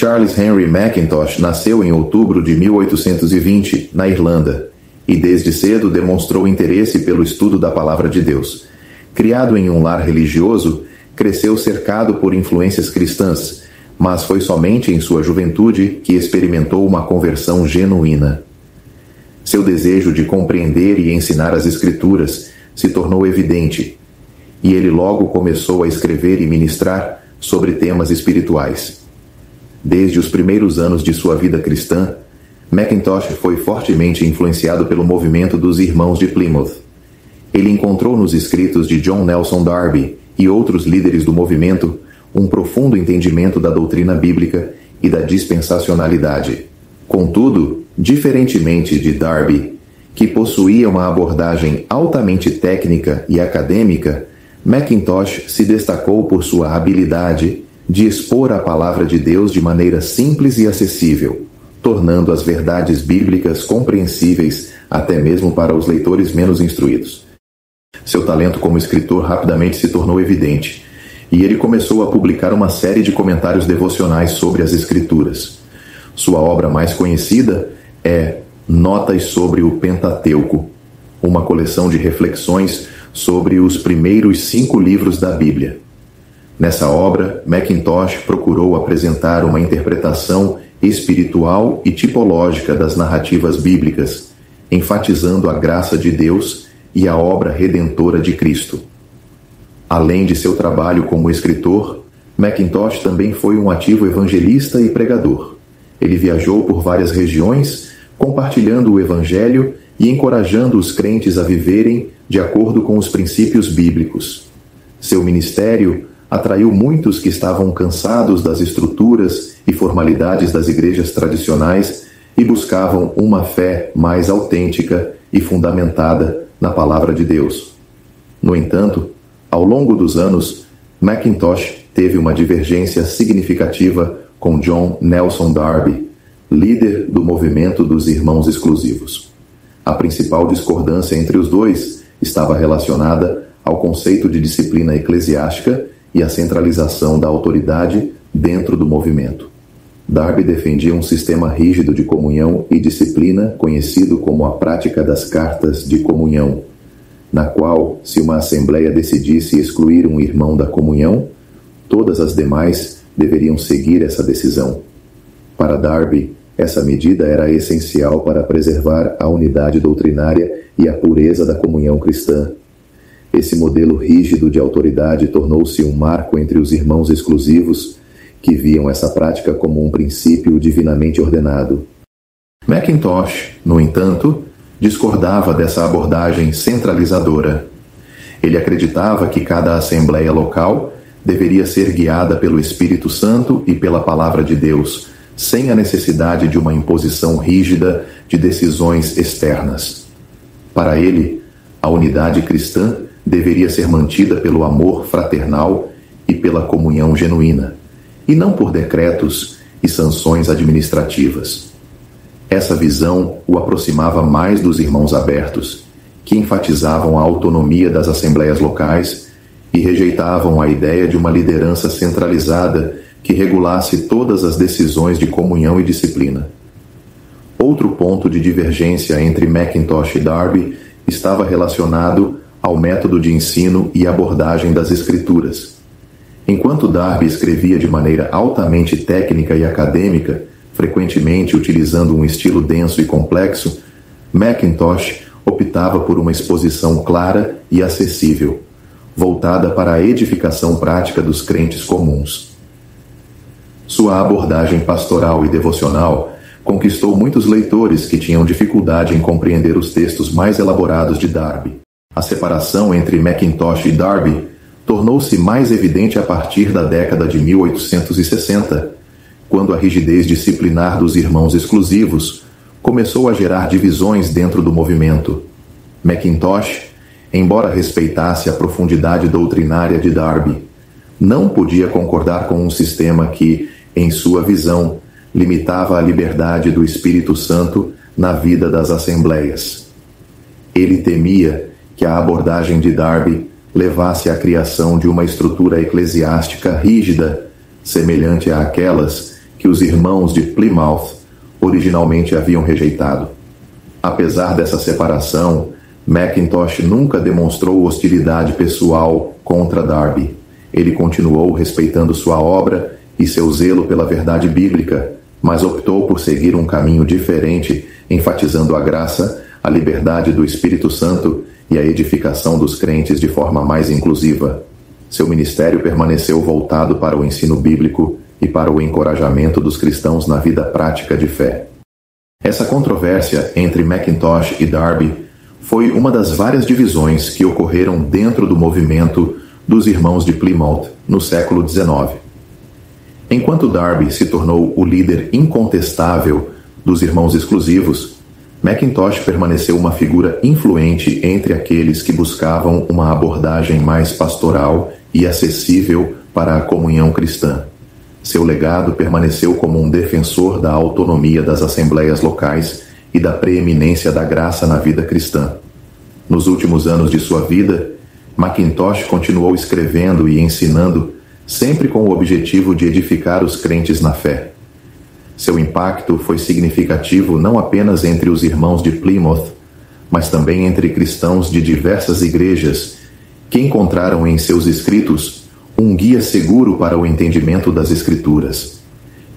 Charles Henry Mackintosh nasceu em outubro de 1820, na Irlanda, e desde cedo demonstrou interesse pelo estudo da Palavra de Deus. Criado em um lar religioso, cresceu cercado por influências cristãs, mas foi somente em sua juventude que experimentou uma conversão genuína. Seu desejo de compreender e ensinar as Escrituras se tornou evidente, e ele logo começou a escrever e ministrar sobre temas espirituais. Desde os primeiros anos de sua vida cristã, Mackintosh foi fortemente influenciado pelo movimento dos Irmãos de Plymouth. Ele encontrou nos escritos de John Nelson Darby e outros líderes do movimento um profundo entendimento da doutrina bíblica e da dispensacionalidade. Contudo, diferentemente de Darby, que possuía uma abordagem altamente técnica e acadêmica, Mackintosh se destacou por sua habilidade de expor a palavra de Deus de maneira simples e acessível, tornando as verdades bíblicas compreensíveis até mesmo para os leitores menos instruídos. Seu talento como escritor rapidamente se tornou evidente, e ele começou a publicar uma série de comentários devocionais sobre as Escrituras. Sua obra mais conhecida é Notas sobre o Pentateuco, uma coleção de reflexões sobre os primeiros 5 livros da Bíblia. Nessa obra, Mackintosh procurou apresentar uma interpretação espiritual e tipológica das narrativas bíblicas, enfatizando a graça de Deus e a obra redentora de Cristo. Além de seu trabalho como escritor, Mackintosh também foi um ativo evangelista e pregador. Ele viajou por várias regiões, compartilhando o Evangelho e encorajando os crentes a viverem de acordo com os princípios bíblicos. Seu ministério atraiu muitos que estavam cansados das estruturas e formalidades das igrejas tradicionais e buscavam uma fé mais autêntica e fundamentada na Palavra de Deus. No entanto, ao longo dos anos, Mackintosh teve uma divergência significativa com John Nelson Darby, líder do movimento dos Irmãos Exclusivos. A principal discordância entre os dois estava relacionada ao conceito de disciplina eclesiástica e a centralização da autoridade dentro do movimento. Darby defendia um sistema rígido de comunhão e disciplina conhecido como a prática das cartas de comunhão, na qual, se uma assembleia decidisse excluir um irmão da comunhão, todas as demais deveriam seguir essa decisão. Para Darby, essa medida era essencial para preservar a unidade doutrinária e a pureza da comunhão cristã. Esse modelo rígido de autoridade tornou-se um marco entre os irmãos exclusivos, que viam essa prática como um princípio divinamente ordenado. Mackintosh, no entanto, discordava dessa abordagem centralizadora. Ele acreditava que cada assembleia local deveria ser guiada pelo Espírito Santo e pela Palavra de Deus, sem a necessidade de uma imposição rígida de decisões externas. Para ele, a unidade cristã deveria ser mantida pelo amor fraternal e pela comunhão genuína, e não por decretos e sanções administrativas. Essa visão o aproximava mais dos irmãos abertos, que enfatizavam a autonomia das assembleias locais e rejeitavam a ideia de uma liderança centralizada que regulasse todas as decisões de comunhão e disciplina. Outro ponto de divergência entre Mackintosh e Darby estava relacionado ao método de ensino e abordagem das Escrituras. Enquanto Darby escrevia de maneira altamente técnica e acadêmica, frequentemente utilizando um estilo denso e complexo, Mackintosh optava por uma exposição clara e acessível, voltada para a edificação prática dos crentes comuns. Sua abordagem pastoral e devocional conquistou muitos leitores que tinham dificuldade em compreender os textos mais elaborados de Darby. A separação entre Mackintosh e Darby tornou-se mais evidente a partir da década de 1860, quando a rigidez disciplinar dos irmãos exclusivos começou a gerar divisões dentro do movimento. Mackintosh, embora respeitasse a profundidade doutrinária de Darby, não podia concordar com um sistema que, em sua visão, limitava a liberdade do Espírito Santo na vida das assembleias. Ele temia que a abordagem de Darby levasse à criação de uma estrutura eclesiástica rígida, semelhante àquelas que os irmãos de Plymouth originalmente haviam rejeitado. Apesar dessa separação, Mackintosh nunca demonstrou hostilidade pessoal contra Darby. Ele continuou respeitando sua obra e seu zelo pela verdade bíblica, mas optou por seguir um caminho diferente, enfatizando a graça, a liberdade do Espírito Santo e a edificação dos crentes de forma mais inclusiva. Seu ministério permaneceu voltado para o ensino bíblico e para o encorajamento dos cristãos na vida prática de fé. Essa controvérsia entre Mackintosh e Darby foi uma das várias divisões que ocorreram dentro do movimento dos Irmãos de Plymouth no século XIX. Enquanto Darby se tornou o líder incontestável dos Irmãos Exclusivos, Mackintosh permaneceu uma figura influente entre aqueles que buscavam uma abordagem mais pastoral e acessível para a comunhão cristã. Seu legado permaneceu como um defensor da autonomia das assembleias locais e da preeminência da graça na vida cristã. Nos últimos anos de sua vida, Mackintosh continuou escrevendo e ensinando, sempre com o objetivo de edificar os crentes na fé. Seu impacto foi significativo não apenas entre os irmãos de Plymouth, mas também entre cristãos de diversas igrejas, que encontraram em seus escritos um guia seguro para o entendimento das Escrituras.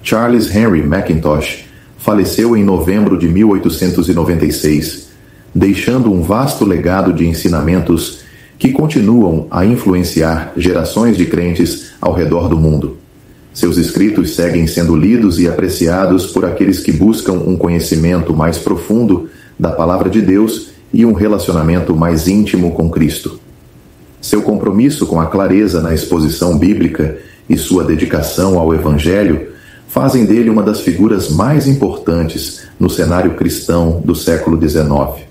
Charles Henry Mackintosh faleceu em novembro de 1896, deixando um vasto legado de ensinamentos que continuam a influenciar gerações de crentes ao redor do mundo. Seus escritos seguem sendo lidos e apreciados por aqueles que buscam um conhecimento mais profundo da Palavra de Deus e um relacionamento mais íntimo com Cristo. Seu compromisso com a clareza na exposição bíblica e sua dedicação ao Evangelho fazem dele uma das figuras mais importantes no cenário cristão do século XIX.